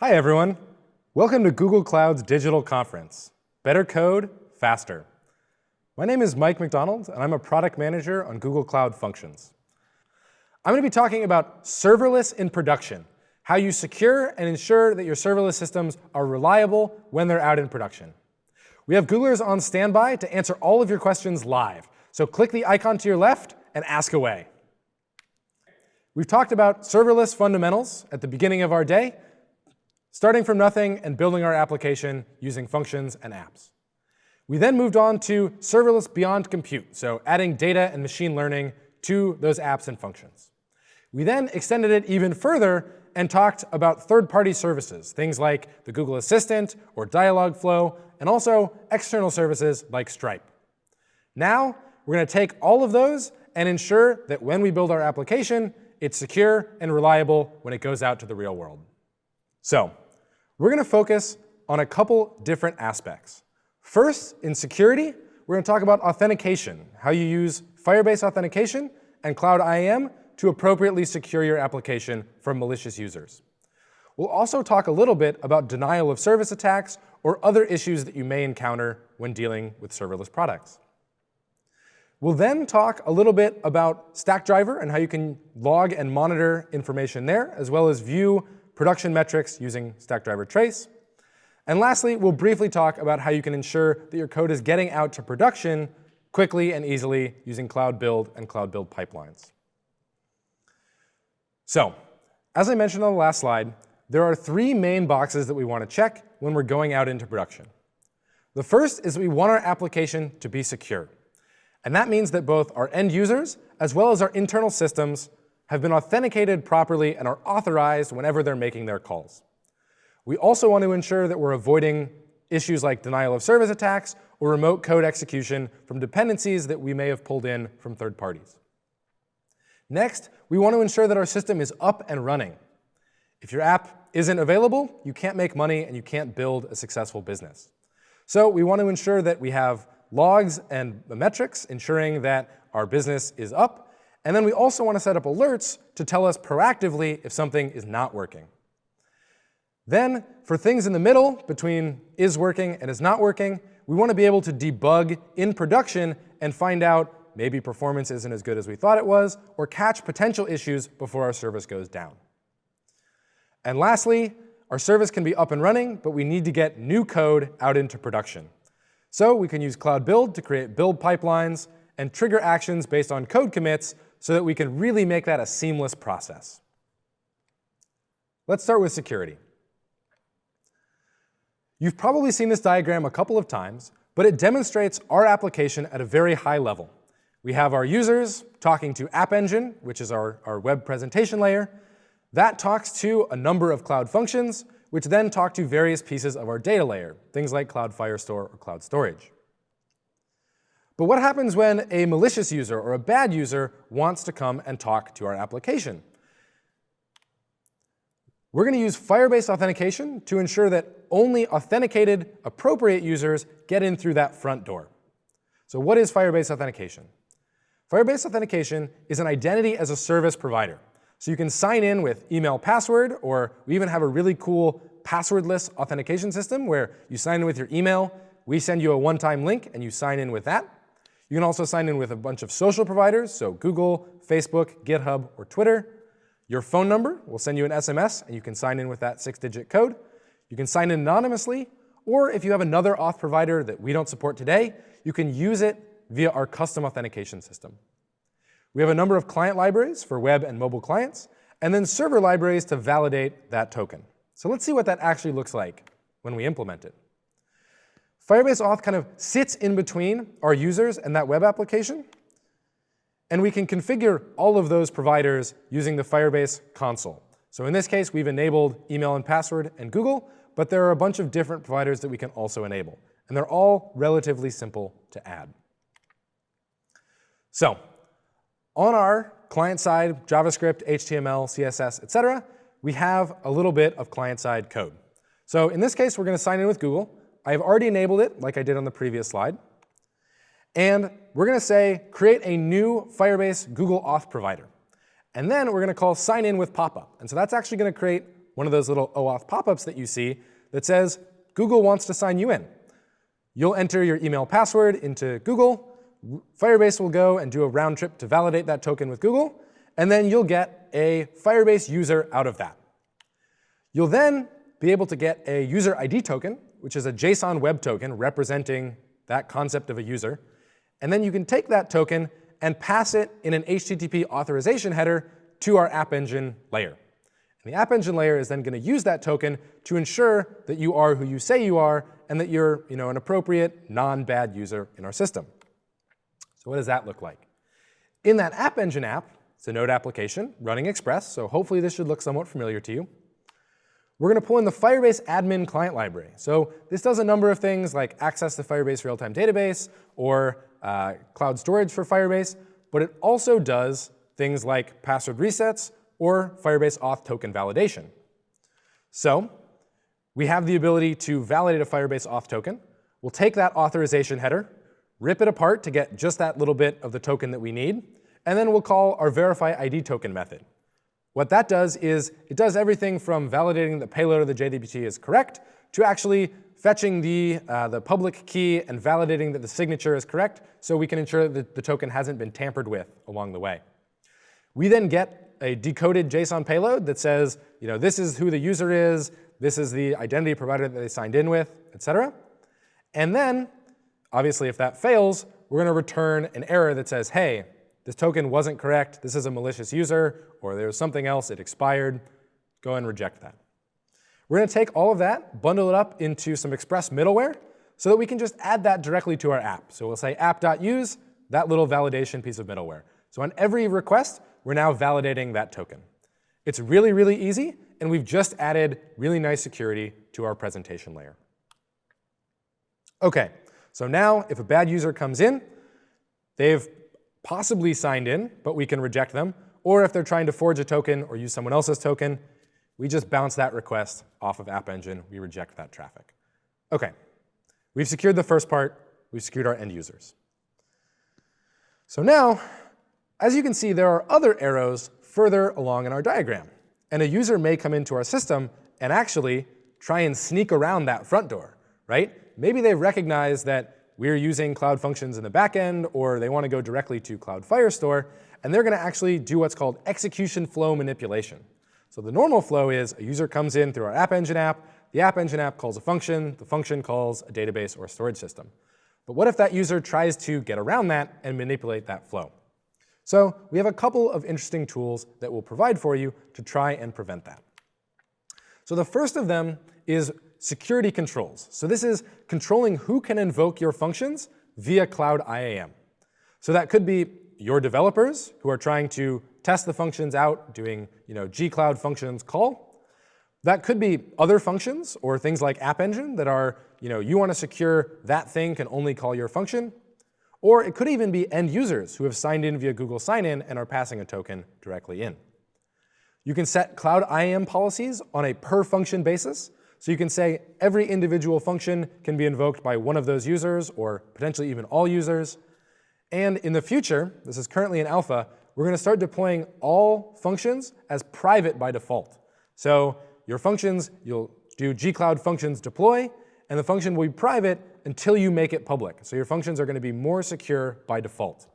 Hi everyone. Welcome to Google Cloud's digital conference. Better code, faster. My name is Mike McDonald, and I'm a product manager on Google Cloud Functions. I'm going to be talking about serverless in production, how you secure and ensure that your serverless systems are reliable when they're out in production. We have Googlers on standby to answer all of your questions live, so click the icon to your left and ask away. We've talked about serverless fundamentals at the beginning of our day, starting from nothing and building our application using functions and apps. We then moved on to serverless beyond compute, so adding data and machine learning to those apps and functions. We then extended it even further and talked about third-party services, things like the Google Assistant or Dialogflow, and also external services like Stripe. Now, we're going to take all of those and ensure that when we build our application, it's secure and reliable when it goes out to the real world. So, we're going to focus on a couple different aspects. First, in security, we're going to talk about authentication, how you use Firebase authentication and Cloud IAM to appropriately secure your application from malicious users. We'll also talk a little bit about denial of service attacks or other issues that you may encounter when dealing with serverless products. We'll then talk a little bit about Stackdriver and how you can log and monitor information there, as well as view production metrics using Stackdriver Trace. And lastly, we'll briefly talk about how you can ensure that your code is getting out to production quickly and easily using Cloud Build and Cloud Build pipelines. So, as I mentioned on the last slide, there are three main boxes that we want to check when we're going out into production. The first is that we want our application to be secure. And that means that both our end users, as well as our internal systems, have been authenticated properly and are authorized whenever they're making their calls. We also want to ensure that we're avoiding issues like denial of service attacks or remote code execution from dependencies that we may have pulled in from third parties. Next, we want to ensure that our system is up and running. If your app isn't available, you can't make money and you can't build a successful business. So we want to ensure that we have logs and metrics ensuring that our business is up. And then we also want to set up alerts to tell us proactively if something is not working. Then, for things in the middle between is working and is not working, we want to be able to debug in production and find out maybe performance isn't as good as we thought it was, or catch potential issues before our service goes down. And lastly, our service can be up and running, but we need to get new code out into production. So we can use Cloud Build to create build pipelines and trigger actions based on code commits so that we can really make that a seamless process. Let's start with security. You've probably seen this diagram a couple of times, but it demonstrates our application at a very high level. We have our users talking to App Engine, which is our web presentation layer. That talks to a number of cloud functions, which then talk to various pieces of our data layer, things like Cloud Firestore or Cloud Storage. But what happens when a malicious user or a bad user wants to come and talk to our application? We're going to use Firebase authentication to ensure that only authenticated, appropriate users get in through that front door. So what is Firebase authentication? Firebase authentication is an identity as a service provider. So you can sign in with email password, or we even have a really cool passwordless authentication system where you sign in with your email, we send you a one-time link, and you sign in with that. You can also sign in with a bunch of social providers, so Google, Facebook, GitHub, or Twitter. Your phone number will send you an SMS, and you can sign in with that 6-digit code. You can sign in anonymously, or if you have another auth provider that we don't support today, you can use it via our custom authentication system. We have a number of client libraries for web and mobile clients, and then server libraries to validate that token. So let's see what that actually looks like when we implement it. Firebase Auth kind of sits in between our users and that web application, and we can configure all of those providers using the Firebase console. So in this case, we've enabled email and password and Google, but there are a bunch of different providers that we can also enable, and they're all relatively simple to add. So, on our client-side JavaScript, HTML, CSS, etc., we have a little bit of client-side code. So in this case, we're going to sign in with Google. I've already enabled it, like I did on the previous slide. And we're going to say, create a new Firebase Google Auth provider. And then we're going to call sign in with pop-up. And so that's actually going to create one of those little OAuth pop-ups that you see that says, Google wants to sign you in. You'll enter your email password into Google. Firebase will go and do a round trip to validate that token with Google, and then you'll get a Firebase user out of that. You'll then be able to get a user ID token, which is a JSON web token representing that concept of a user. And then you can take that token and pass it in an HTTP authorization header to our App Engine layer. And the App Engine layer is then going to use that token to ensure that you are who you say you are and that you're an appropriate, non-bad user in our system. So what does that look like? In that App Engine app, it's a Node application running Express, so hopefully this should look somewhat familiar to you. We're going to pull in the Firebase admin client library. So this does a number of things like access the Firebase real-time database or cloud storage for Firebase, but it also does things like password resets or Firebase auth token validation. So we have the ability to validate a Firebase auth token. We'll take that authorization header, rip it apart to get just that little bit of the token that we need, and then we'll call our verify ID token method. What that does is it does everything from validating the payload of the JDBT is correct to actually fetching the public key and validating that the signature is correct so we can ensure that the token hasn't been tampered with along the way. We then get a decoded JSON payload that says, this is who the user is, this is the identity provider that they signed in with, etc. And then, obviously, if that fails, we're going to return an error that says, hey, this token wasn't correct, this is a malicious user, or there's something else, it expired. Go ahead and reject that. We're going to take all of that, bundle it up into some Express middleware so that we can just add that directly to our app. So we'll say app.use, that little validation piece of middleware. So on every request, we're now validating that token. It's really, really easy, and we've just added really nice security to our presentation layer. OK, so now if a bad user comes in, they've possibly signed in, but we can reject them. Or if they're trying to forge a token or use someone else's token, we just bounce that request off of App Engine. We reject that traffic. OK, we've secured the first part. We've secured our end users. So now, as you can see, there are other arrows further along in our diagram. And a user may come into our system and actually try and sneak around that front door, right? Maybe they recognize that we're using Cloud Functions in the back end, or they want to go directly to Cloud Firestore, and they're going to actually do what's called execution flow manipulation. So the normal flow is a user comes in through our App Engine app, the App Engine app calls a function, the function calls a database or a storage system. But what if that user tries to get around that and manipulate that flow? So we have a couple of interesting tools that we'll provide for you to try and prevent that. So the first of them is security controls. So this is controlling who can invoke your functions via Cloud IAM. So that could be your developers who are trying to test the functions out, doing gcloud functions call. That could be other functions or things like App Engine that are, you want to secure that thing can only call your function. Or it could even be end users who have signed in via Google Sign-In and are passing a token directly in. You can set Cloud IAM policies on a per function basis. So you can say every individual function can be invoked by one of those users or potentially even all users. And in the future, this is currently in alpha, we're going to start deploying all functions as private by default. So your functions, you'll do gcloud functions deploy, and the function will be private until you make it public. So your functions are going to be more secure by default.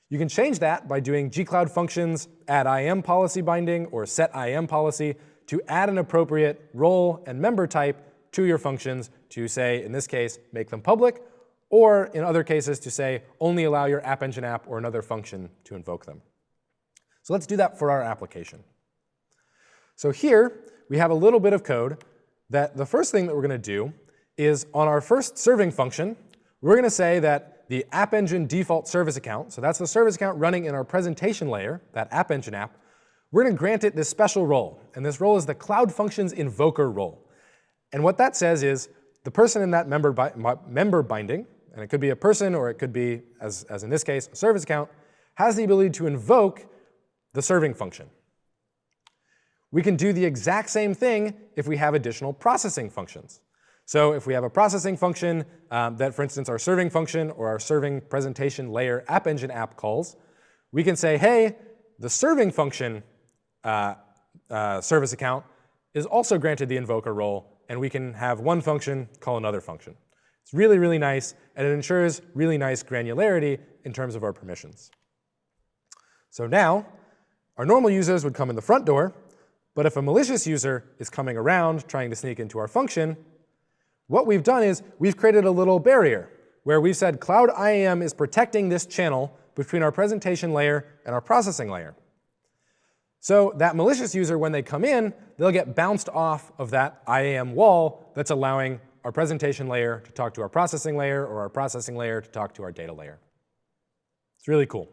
You can change that by doing gcloud functions add IAM policy binding or set IAM policy to add an appropriate role and member type to your functions to say, in this case, make them public, or in other cases to say, only allow your App Engine app or another function to invoke them. So let's do that for our application. So here, we have a little bit of code that the first thing that we're going to do is on our first serving function, we're going to say that the App Engine default service account, so that's the service account running in our presentation layer, that App Engine app, we're going to grant it this special role. And this role is the Cloud Functions Invoker role. And what that says is the person in that member binding, and it could be a person or it could be, as in this case, a service account, has the ability to invoke the serving function. We can do the exact same thing if we have additional processing functions. So if we have a processing function that, for instance, our serving function or our serving presentation layer App Engine app calls, we can say, hey, the serving function service account is also granted the invoker role, and we can have one function call another function. It's really, really nice, and it ensures really nice granularity in terms of our permissions. So now, our normal users would come in the front door, but if a malicious user is coming around trying to sneak into our function, what we've done is we've created a little barrier where we've said Cloud IAM is protecting this channel between our presentation layer and our processing layer. So that malicious user, when they come in, they'll get bounced off of that IAM wall that's allowing our presentation layer to talk to our processing layer, or our processing layer to talk to our data layer. It's really cool.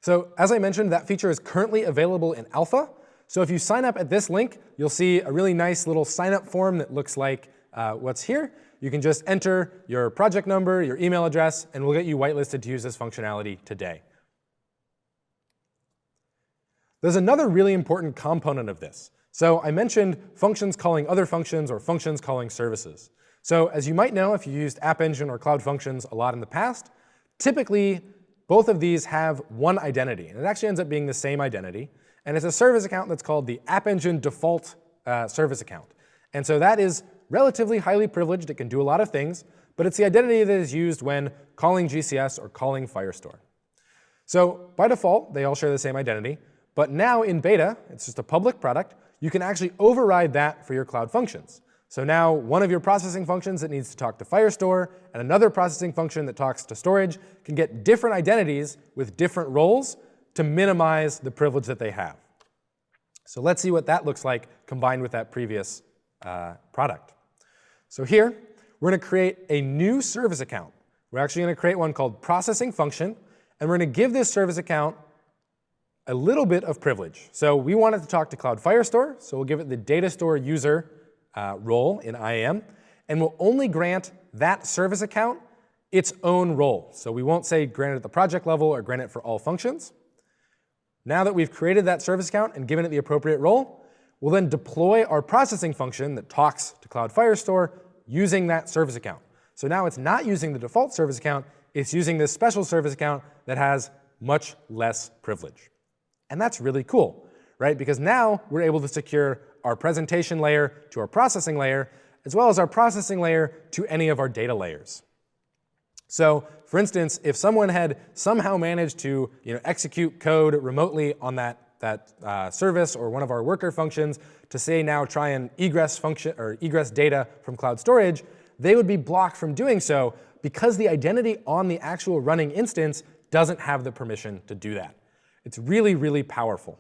So as I mentioned, that feature is currently available in alpha. So if you sign up at this link, you'll see a really nice little sign-up form that looks like what's here. You can just enter your project number, your email address, and we'll get you whitelisted to use this functionality today. There's another really important component of this. So I mentioned functions calling other functions, or functions calling services. So as you might know, if you used App Engine or Cloud Functions a lot in the past, typically both of these have one identity. And it actually ends up being the same identity. And it's a service account that's called the App Engine default service account. And so that is relatively highly privileged. It can do a lot of things. But it's the identity that is used when calling GCS or calling Firestore. So by default, they all share the same identity. But now in beta, it's just a public product, you can actually override that for your cloud functions. So now one of your processing functions that needs to talk to Firestore and another processing function that talks to storage can get different identities with different roles to minimize the privilege that they have. So let's see what that looks like combined with that previous product. So here, we're going to create a new service account. We're actually going to create one called processing function, and we're going to give this service account a little bit of privilege. So we want it to talk to Cloud Firestore, so we'll give it the data store user role in IAM, and we'll only grant that service account its own role. So we won't say grant it at the project level or grant it for all functions. Now that we've created that service account and given it the appropriate role, we'll then deploy our processing function that talks to Cloud Firestore using that service account. So now it's not using the default service account, it's using this special service account that has much less privilege. And that's really cool, right? Because now we're able to secure our presentation layer to our processing layer, as well as our processing layer to any of our data layers. So for instance, if someone had somehow managed to execute code remotely on that service or one of our worker functions to say now try and egress function or egress data from cloud storage, they would be blocked from doing so because the identity on the actual running instance doesn't have the permission to do that. It's really, really powerful.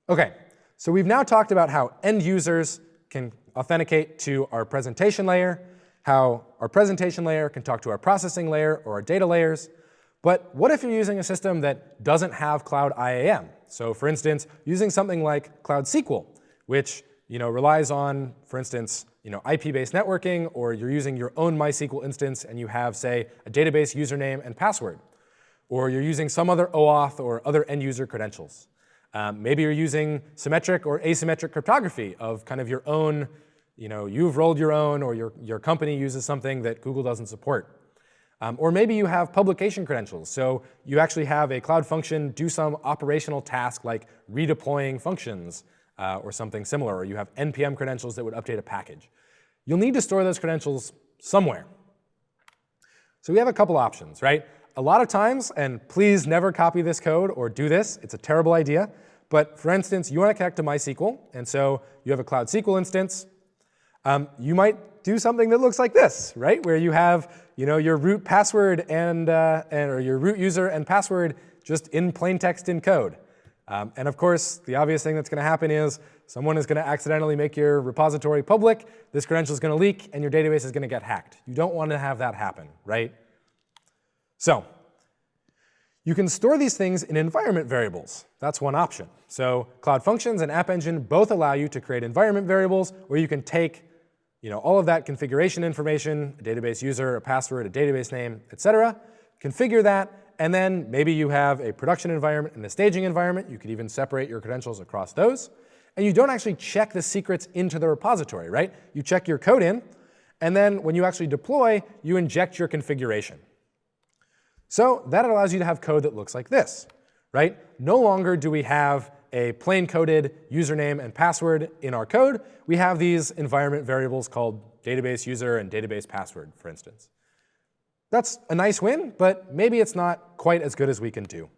OK, so we've now talked about how end users can authenticate to our presentation layer, how our presentation layer can talk to our processing layer or our data layers. But what if you're using a system that doesn't have Cloud IAM? So for instance, using something like Cloud SQL, which relies on, for instance, IP-based networking, or you're using your own MySQL instance and you have, say, a database username and password. Or you're using some other OAuth or other end user credentials. Maybe you're using symmetric or asymmetric cryptography of kind of your own, you've rolled your own, or your company uses something that Google doesn't support. Or maybe you have publication credentials. So you actually have a cloud function do some operational task like redeploying functions or something similar. Or you have NPM credentials that would update a package. You'll need to store those credentials somewhere. So we have a couple options, right? A lot of times, and please never copy this code or do this, it's a terrible idea. But for instance, you want to connect to MySQL, and so you have a Cloud SQL instance. You might do something that looks like this, right? Where you have your root password or your root user and password just in plain text in code. And of course, the obvious thing that's going to happen is someone is going to accidentally make your repository public, this credential is going to leak, and your database is going to get hacked. You don't want to have that happen, right? So you can store these things in environment variables. That's one option. So Cloud Functions and App Engine both allow you to create environment variables where you can take all of that configuration information, a database user, a password, a database name, et cetera, configure that, and then maybe you have a production environment and a staging environment. You could even separate your credentials across those. And you don't actually check the secrets into the repository, right? You check your code in, and then when you actually deploy, you inject your configuration. So that allows you to have code that looks like this, right? No longer do we have a plain-coded username and password in our code, we have these environment variables called database user and database password, for instance. That's a nice win, but maybe it's not quite as good as we can do,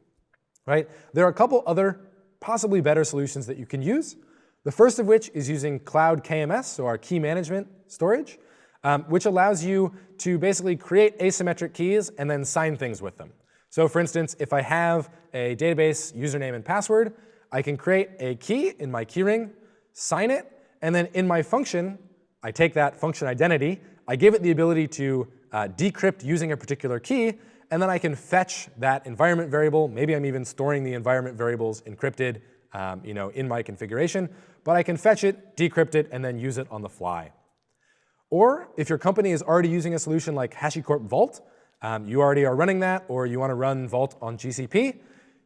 right? There are a couple other possibly better solutions that you can use. The first of which is using Cloud KMS, so our key management storage, which allows you to basically create asymmetric keys and then sign things with them. So for instance, if I have a database username and password, I can create a key in my keyring, sign it, and then in my function, I take that function identity, I give it the ability to decrypt using a particular key, and then I can fetch that environment variable. Maybe I'm even storing the environment variables encrypted in my configuration, but I can fetch it, decrypt it, and then use it on the fly. Or if your company is already using a solution like HashiCorp Vault, you already are running that, or you want to run Vault on GCP,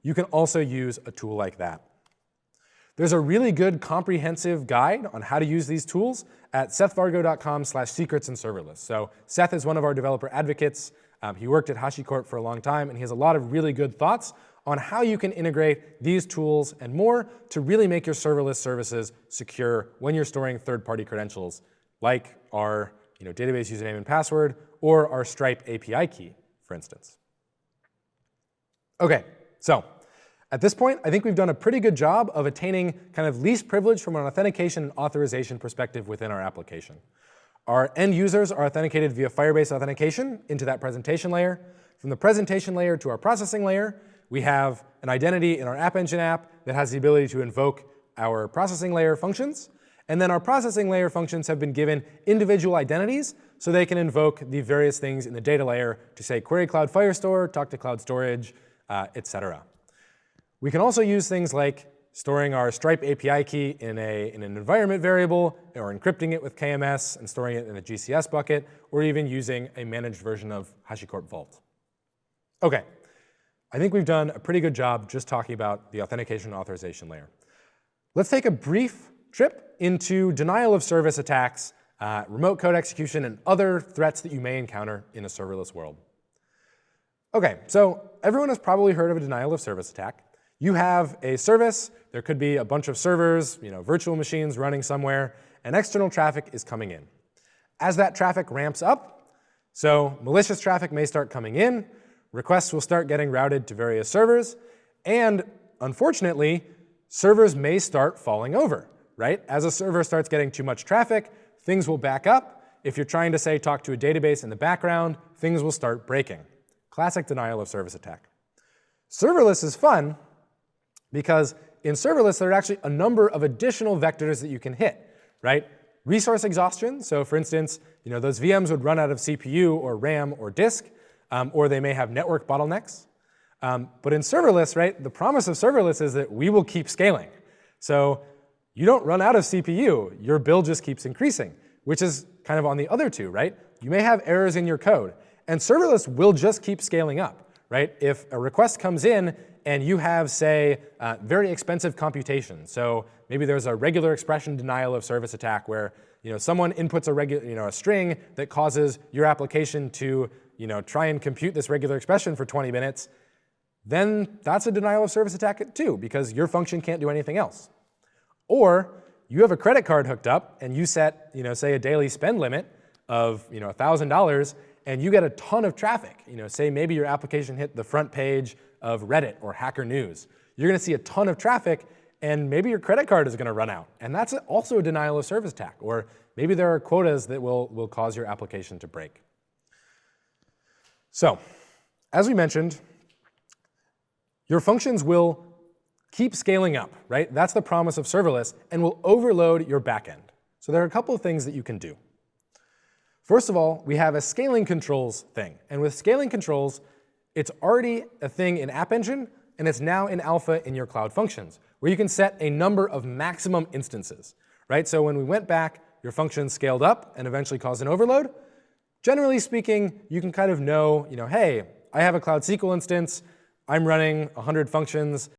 you can also use a tool like that. There's a really good comprehensive guide on how to use these tools at sethvargo.com/secrets in serverless. So Seth is one of our developer advocates. He worked at HashiCorp for a long time, and he has a lot of really good thoughts on how you can integrate these tools and more to really make your serverless services secure when you're storing third-party credentials, like our database username and password, or our Stripe API key, for instance. OK, so at this point, I think we've done a pretty good job of attaining kind of least privilege from an authentication and authorization perspective within our application. Our end users are authenticated via Firebase authentication into that presentation layer. From the presentation layer to our processing layer, we have an identity in our App Engine app that has the ability to invoke our processing layer functions. And then our processing layer functions have been given individual identities so they can invoke the various things in the data layer to say query Cloud Firestore, talk to Cloud Storage, etc. We can also use things like storing our Stripe API key in an environment variable, or encrypting it with KMS and storing it in a GCS bucket, or even using a managed version of HashiCorp Vault. OK, I think we've done a pretty good job just talking about the authentication and authorization layer. Let's take a brief trip into denial of service attacks, remote code execution, and other threats that you may encounter in a serverless world. OK, so everyone has probably heard of a denial of service attack. You have a service. There could be a bunch of servers, virtual machines running somewhere, and external traffic is coming in. As that traffic ramps up, so malicious traffic may start coming in, requests will start getting routed to various servers, and unfortunately, servers may start falling over, right? As a server starts getting too much traffic, things will back up. If you're trying to, say, talk to a database in the background, things will start breaking. Classic denial of service attack. Serverless is fun because in serverless, there are actually a number of additional vectors that you can hit, right? Resource exhaustion. So for instance, those VMs would run out of CPU or RAM or disk, or they may have network bottlenecks. But in serverless, right, the promise of serverless is that we will keep scaling. So you don't run out of CPU. Your bill just keeps increasing, which is kind of on the other two, right? You may have errors in your code, and serverless will just keep scaling up, right? If a request comes in and you have, say, very expensive computation, so maybe there's a regular expression denial of service attack where someone inputs a string that causes your application to try and compute this regular expression for 20 minutes, then that's a denial of service attack too, because your function can't do anything else. Or you have a credit card hooked up and you set, say, a daily spend limit of $1,000, and you get a ton of traffic. Say maybe your application hit the front page of Reddit or Hacker News. You're going to see a ton of traffic, and maybe your credit card is going to run out. And that's also a denial of service attack. Or maybe there are quotas that will cause your application to break. So as we mentioned, your functions will keep scaling up, right? That's the promise of serverless, and will overload your backend. So there are a couple of things that you can do. First of all, we have a scaling controls thing. And with scaling controls, it's already a thing in App Engine, and it's now in alpha in your Cloud Functions, where you can set a number of maximum instances, right? So when we went back, your functions scaled up and eventually caused an overload. Generally speaking, you can kind of know, hey, I have a Cloud SQL instance. I'm running 100 functions.